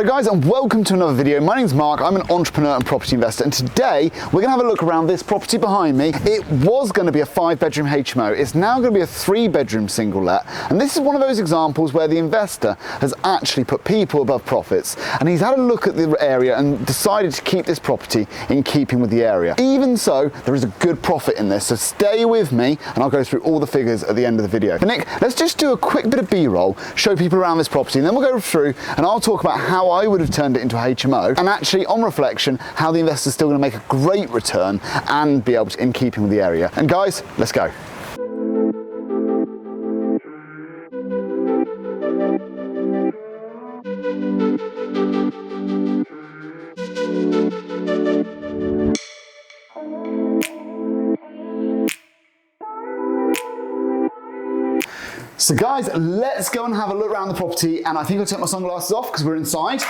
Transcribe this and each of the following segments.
Hello guys and welcome to another video. My name's Mark, I'm an entrepreneur and property investor, and today we're going to have a look around this property behind me. It was going to be a 5-bedroom HMO, it's now going to be a 3-bedroom single let, and this is one of those examples where the investor has actually put people above profits, and he's had a look at the area and decided to keep this property in keeping with the area. Even so, there is a good profit in this, so stay with me and I'll go through all the figures at the end of the video. But Nick, let's just do a quick bit of B-roll, show people around this property, and then we'll go through and I'll talk about how I would have turned it into a HMO, and actually on reflection how the investor's still going to make a great return and be able to in keeping with the area. And guys, let's go. So guys, let's go and have a look around the property, and I think I'll take my sunglasses off because we're inside.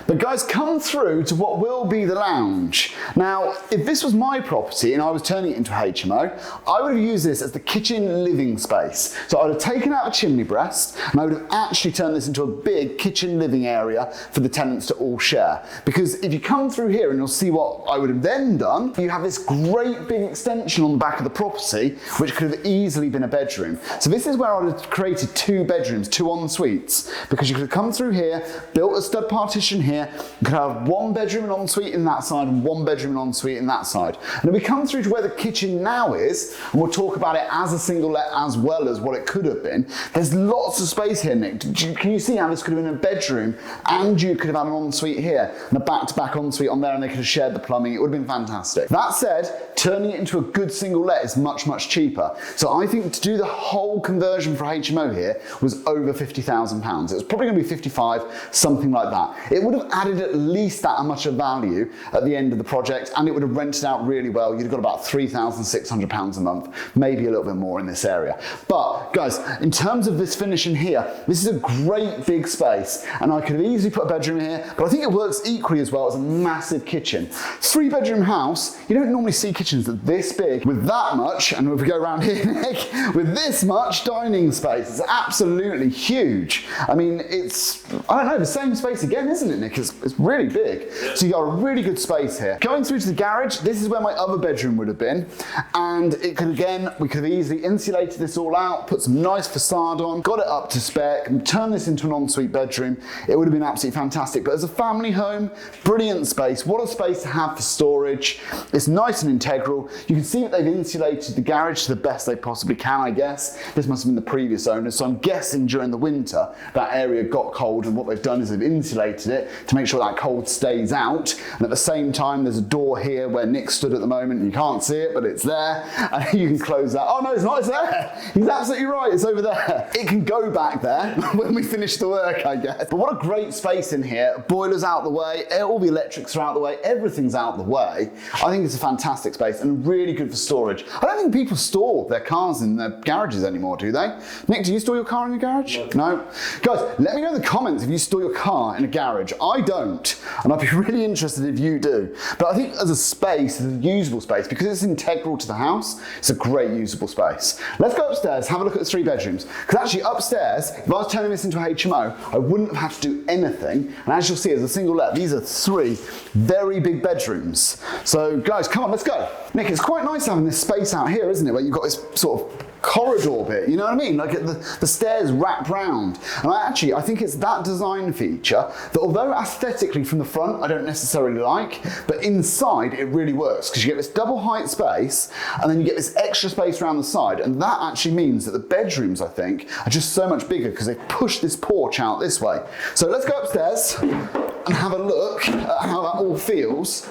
But guys, come through to what will be the lounge. Now, if this was my property and I was turning it into a HMO, I would have used this as the kitchen living space. So I would have taken out a chimney breast and I would have actually turned this into a big kitchen living area for the tenants to all share. Because if you come through here and you'll see what I would have then done, you have this great big extension on the back of the property, which could have easily been a bedroom. So this is where I would have created 2 bedrooms, 2 en-suites, because you could have come through here, built a stud partition here, you could have 1 bedroom and ensuite in that side and 1 bedroom and ensuite in that side. And then we come through to where the kitchen now is, and we'll talk about it as a single let as well as what it could have been. There's lots of space here, Nick. Can you see how this could have been a bedroom and you could have had an ensuite here and a back-to-back ensuite on there, and they could have shared the plumbing? It would have been fantastic. That said, turning it into a good single let is much, much cheaper. So I think to do the whole conversion for HMO here was over £50,000. It was probably going to be 55, something like that. It would have added at least that much of value at the end of the project, and it would have rented out really well. You'd have got about £3,600 a month, maybe a little bit more in this area. But guys, in terms of this finish in here, this is a great big space, and I could have easily put a bedroom here, but I think it works equally as well as a massive kitchen. 3-bedroom house, you don't normally see kitchens that this big with that much, and if we go around here, Nick, with this much dining space. It's absolutely huge. I mean, it's, I don't know, the same space again, isn't it, Nick? It's really big. So you got a really good space here. Going through to the garage, this is where my other bedroom would have been, and it could, again, we could have easily insulated this all out, put some nice facade on, got it up to spec, and turned this into an ensuite bedroom. It would have been absolutely fantastic. But as a family home, brilliant space. What a space to have for storage. It's nice and integral. You can see that they've insulated the garage to the best they possibly can, I guess. This must have been the previous owners, so I'm guessing during the winter that area got cold, and what they've done is they've insulated it to make sure that cold stays out. And at the same time, there's a door here where Nick stood at the moment, and you can't see it, but it's there, and you can close that. Oh no, it's not, it's there. He's absolutely right, it's over there. It can go back there when we finish the work, I guess. But what a great space in here. Boiler's out the way, all the electrics are out the way, everything's out the way. I think it's a fantastic space and really good for storage. I don't think people store their cars in their garages anymore, do they? Nick, do you store your car in your garage? No. Guys, let me know in the comments if you store your car in a garage. I don't, and I'd be really interested if you do. But I think as a space, as a usable space, because it's integral to the house, it's a great usable space. Let's go upstairs, have a look at the 3 bedrooms. Because actually upstairs, if I was turning this into a HMO, I wouldn't have had to do anything. And as you'll see, as a single let, these are 3 very big bedrooms. So guys, come on, let's go. Nick, it's quite nice having this space out here, isn't it? Where you've got this sort of corridor bit, you know what I mean? Like the stairs wrap round. And I think it's that design feature that, although aesthetically from the front I don't necessarily like, but inside it really works, because you get this double height space and then you get this extra space around the side, and that actually means that the bedrooms, I think, are just so much bigger because they push this porch out this way. So let's go upstairs and have a look at how that all feels.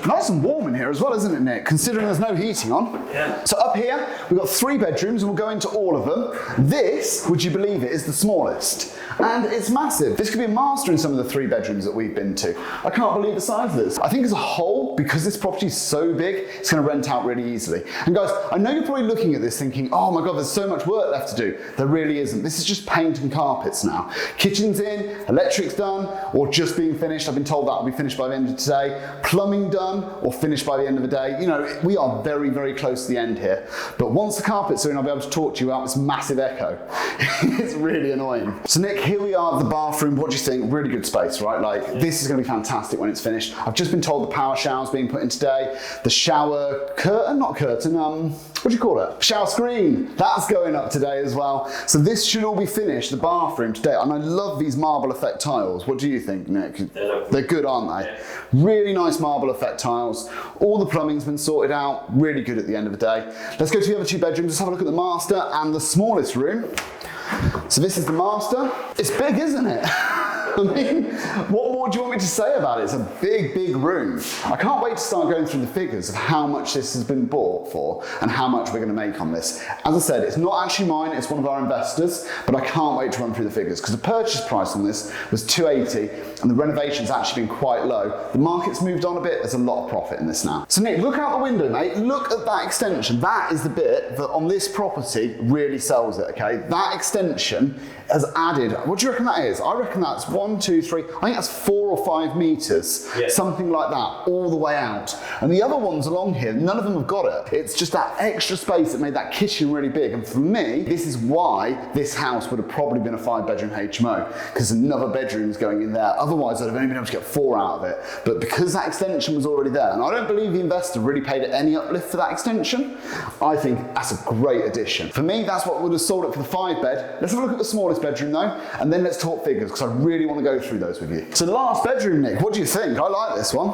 Nice and warm in here as well, isn't it, Nick? Considering there's no heating on. Yeah. So up here, we've got 3 bedrooms, and we'll go into all of them. This, would you believe it, is the smallest. And it's massive. This could be a master in some of the 3 bedrooms that we've been to. I can't believe the size of this. I think as a whole, because this property is so big, it's going to rent out really easily. And guys, I know you're probably looking at this thinking, oh my God, there's so much work left to do. There really isn't. This is just paint and carpets now. Kitchen's in, electric's done, or just being finished. I've been told that will be finished by the end of today. Plumbing plumbing done or finished by the end of the day. You know, we are very, very close to the end here. But once the carpets are in, I'll be able to talk to you about this massive echo. It's really annoying. So Nick, here we are at the bathroom. What do you think? Really good space, right? Like, this is going to be fantastic when it's finished. I've just been told the power shower's being put in today. The shower curtain, not curtain, what do you call it? Shower screen. That's going up today as well. So this should all be finished, the bathroom today. And I love these marble effect tiles. What do you think, Nick? They're good, aren't they? Yeah. Really nice marble effect tiles. All the plumbing's been sorted out. Really good at the end of the day. Let's go to the other two bedrooms. Let's have a look at the master and the smallest room. So this is the master. It's big, isn't it? I mean, what more do you want me to say about it? It's a big, big room. I can't wait to start going through the figures of how much this has been bought for and how much we're going to make on this. As I said, it's not actually mine, it's one of our investors, but I can't wait to run through the figures because the purchase price on this was $280 and the renovation's actually been quite low. The market's moved on a bit, there's a lot of profit in this now. So Nick, look out the window, mate. Look at that extension. That is the bit that on this property really sells it, okay? That extension has added, what do you reckon that is? I reckon that's 1, 2, 3, I think that's 4 or 5 meters, something like that, all the way out. And the other ones along here, none of them have got it. It's just that extra space that made that kitchen really big. And for me, this is why this house would have probably been a 5-bedroom HMO, because another bedroom's going in there. Otherwise, I'd have only been able to get 4 out of it. But because that extension was already there, and I don't believe the investor really paid any uplift for that extension, I think that's a great addition. For me, that's what would have sold it for the 5-bed. Let's have a look at the smallest bedroom though, and then let's talk figures, because I really want to go through those with you. So the last bedroom, Nick, what do you think? I like this one.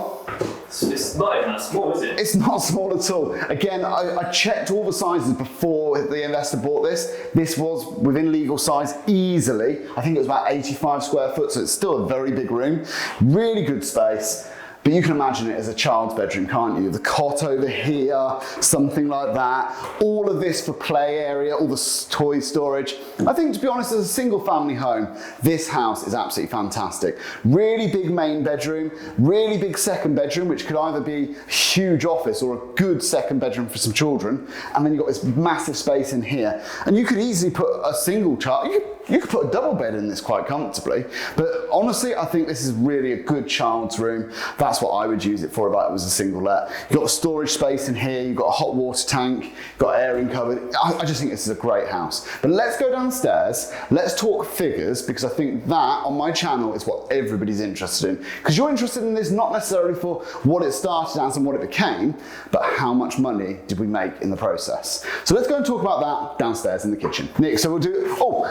It's not even that small, is it? It's not small at all. Again, I checked all the sizes before the investor bought this. This was within legal size easily. I think it was about 85 square foot, so it's still a very big room. Really good space. But you can imagine it as a child's bedroom, can't you? The cot over here, something like that. All of this for play area, all the toy storage. I think, to be honest, as a single family home, this house is absolutely fantastic. Really big main bedroom, really big second bedroom, which could either be a huge office or a good second bedroom for some children. And then you've got this massive space in here. And you could easily put a single child, you could put a double bed in this quite comfortably. But honestly, I think this is really a good child's room. That's what I would use it for if it was a single let. You've got a storage space in here, you've got a hot water tank, you've got airing cupboard. I just think this is a great house. But let's go downstairs, let's talk figures, because I think that on my channel is what everybody's interested in. Because you're interested in this not necessarily for what it started as and what it became, but how much money did we make in the process. So let's go and talk about that downstairs in the kitchen. Nick, so we'll do,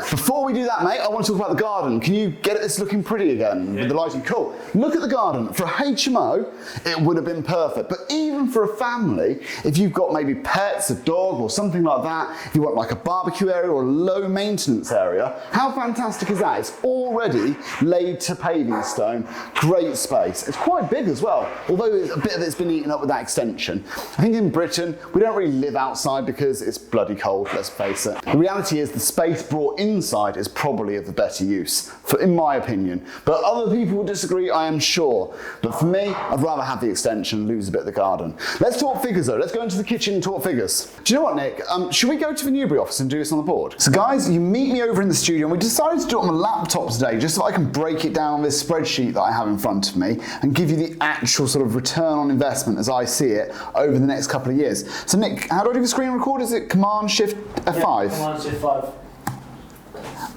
before we do that, mate, I want to talk about the garden. Can you get this looking pretty again with the lighting? Cool. Look at the garden. For a HMO, it would have been perfect. But even for a family, if you've got maybe pets, a dog or something like that, if you want like a barbecue area or a low maintenance area, how fantastic is that? It's already laid to paving stone. Great space. It's quite big as well, although a bit of it's been eaten up with that extension. I think in Britain, we don't really live outside because it's bloody cold, let's face it. The reality is the space brought inside is probably of the better use, in my opinion. But other people will disagree, I am sure. But for me, I'd rather have the extension and lose a bit of the garden. Let's talk figures though. Let's go into the kitchen and talk figures. Do you know what, Nick? Should we go to the Newbury office and do this on the board? So guys, you meet me over in the studio, and we decided to do it on my laptop today just so I can break it down on this spreadsheet that I have in front of me and give you the actual sort of return on investment as I see it over the next couple of years. So Nick, how do I do the screen record? Is it Command-Shift F5? Yeah, Command-Shift 5.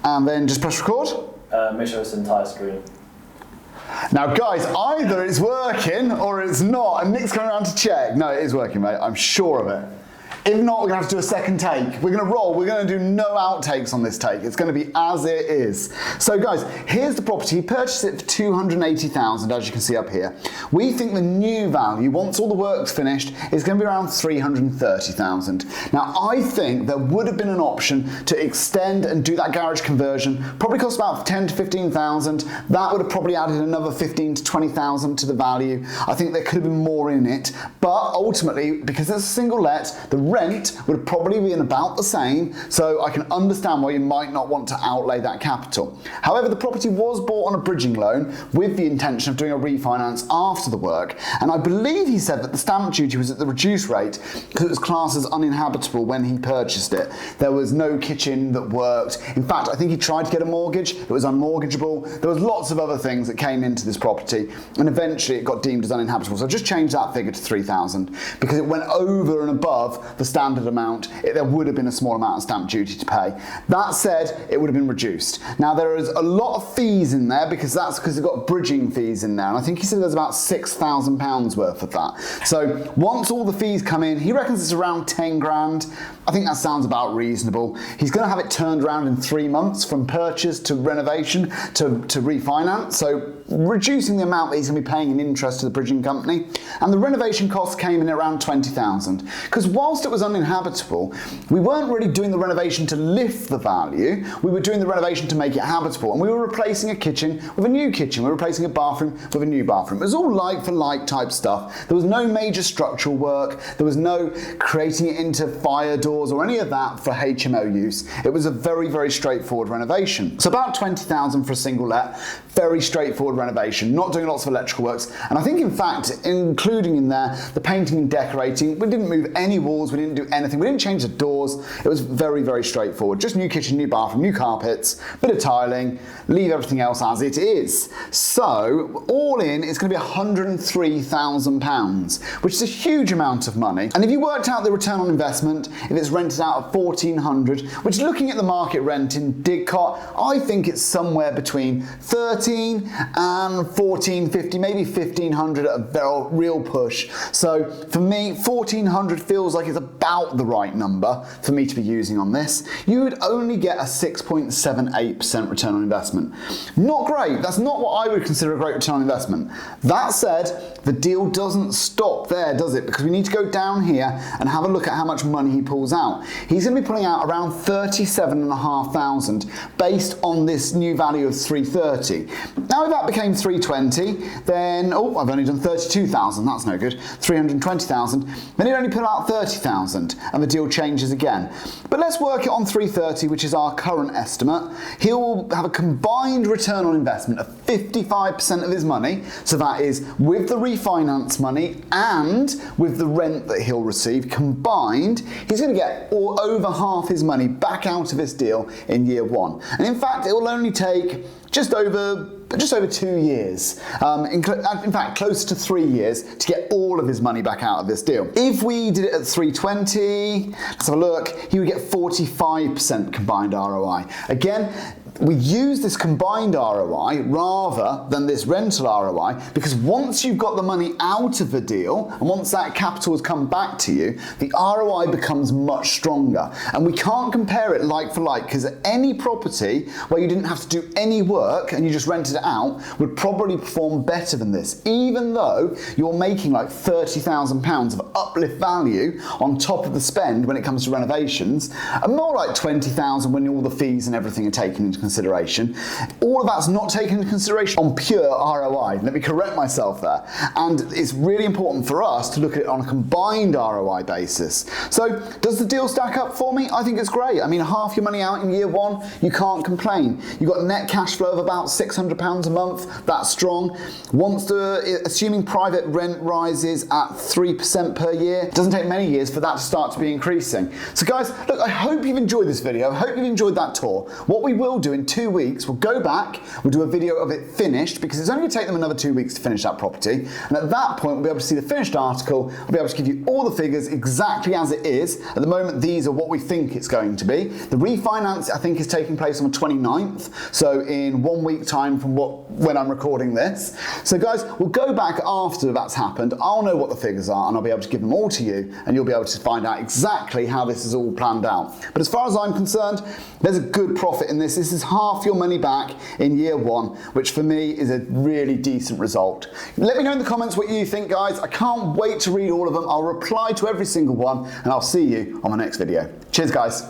And then just press record? Make sure it's the entire screen. Now guys, either it's working or it's not, and Nick's coming around to check. No, it is working, mate, I'm sure of it. If not, we're gonna have to do a second take. We're gonna roll, we're gonna do no outtakes on this take. It's gonna be as it is. So guys, here's the property. He purchased it for $280,000, as you can see up here. We think the new value, once all the work's finished, is gonna be around $330,000. Now, I think there would have been an option to extend and do that garage conversion. Probably cost about $10,000 to $15,000. That would have probably added another $15,000 to $20,000 to the value. I think there could have been more in it, but ultimately, because it's a single let, the rent would have probably been about the same, so I can understand why you might not want to outlay that capital. However, the property was bought on a bridging loan with the intention of doing a refinance after the work, and I believe he said that the stamp duty was at the reduced rate because it was classed as uninhabitable when he purchased it. There was no kitchen that worked. In fact, I think he tried to get a mortgage, it was unmortgageable. There was lots of other things that came into this property, and eventually it got deemed as uninhabitable. So I just changed that figure to 3,000 because it went over and above the standard amount. There would have been a small amount of stamp duty to pay. That said, it would have been reduced. Now there is a lot of fees in there because they've got bridging fees in there, and I think he said there's about £6,000 worth of that. So once all the fees come in, he reckons it's around 10 grand. I think that sounds about reasonable. He's going to have it turned around in 3 months from purchase to renovation to refinance, so reducing the amount that he's going to be paying in interest to the bridging company. And the renovation costs came in at around 20,000 because whilst it was uninhabitable, we weren't really doing the renovation to lift the value, we were doing the renovation to make it habitable, and we were replacing a kitchen with a new kitchen, we were replacing a bathroom with a new bathroom. It was all like for like type stuff. There was no major structural work, there was no creating it into fire doors or any of that for HMO use. It was a very, very straightforward renovation. So about 20,000 for a single let, very straightforward renovation, not doing lots of electrical works. And I think in fact, including in there, the painting and decorating, we didn't move any walls, we didn't do anything, we didn't change the doors. It was very, very straightforward. Just new kitchen, new bathroom, new carpets, bit of tiling, leave everything else as it is. So all in, it's going to be £103,000, which is a huge amount of money. And if you worked out the return on investment, if it's rented out at 1,400, which looking at the market rent in Didcot, I think it's somewhere between 13 and 1450, maybe 1,500 at a real push. So for me, 1,400 feels like it's about the right number for me to be using on this. You would only get a 6.78% return on investment. Not great. That's not what I would consider a great return on investment. That said, the deal doesn't stop there, does it? Because we need to go down here and have a look at how much money he pulls out. He's going to be pulling out around 37,500 based on this new value of 330. Now if that became 320, then, oh, I've only done 32,000, that's no good, 320,000, then he'd only pull out 30,000 and the deal changes again. But let's work it on 330, which is our current estimate. He'll have a combined return on investment of 55% of his money, so that is with the refinance money and with the rent that he'll receive combined, he's going to get over half his money back out of this deal in year one. And in fact, it will only take just over 2 years, in fact close to 3 years to get all of his money back out of this deal. If we did it at 320, let's have a look, he would get 45% combined ROI. Again, we use this combined ROI rather than this rental ROI because once you've got the money out of the deal and once that capital has come back to you, the ROI becomes much stronger. And we can't compare it like for like because any property where you didn't have to do any work and you just rented it out would probably perform better than this, even though you're making like £30,000 of uplift value on top of the spend when it comes to renovations, and more like 20,000 when all the fees and everything are taken into consideration. All of that's not taken into consideration on pure ROI. Let me correct myself there. And it's really important for us to look at it on a combined ROI basis. So does the deal stack up for me? I think it's great. I mean, half your money out in year one, you can't complain. You've got net cash flow of about £600 a month. That's strong. Assuming private rent rises at 3% per year, it doesn't take many years for that to start to be increasing. So guys, look, I hope you've enjoyed this video. I hope you've enjoyed that tour. What we will do in 2 weeks, we'll go back, we'll do a video of it finished because it's only going to take them another 2 weeks to finish that property. And at that point, we'll be able to see the finished article. I'll be able to give you all the figures exactly as it is. At the moment, these are what we think it's going to be. The refinance, I think, is taking place on the 29th. So in 1 week time from when I'm recording this. So guys, we'll go back after that's happened. I'll know what the figures are and I'll be able to give them all to you and you'll be able to find out exactly how this is all planned out. But as far as I'm concerned, there's a good profit in this. This is half your money back in year one, which for me is a really decent result. Let me know in the comments what you think, guys. I can't wait to read all of them. I'll reply to every single one and I'll see you on the next video. Cheers, guys.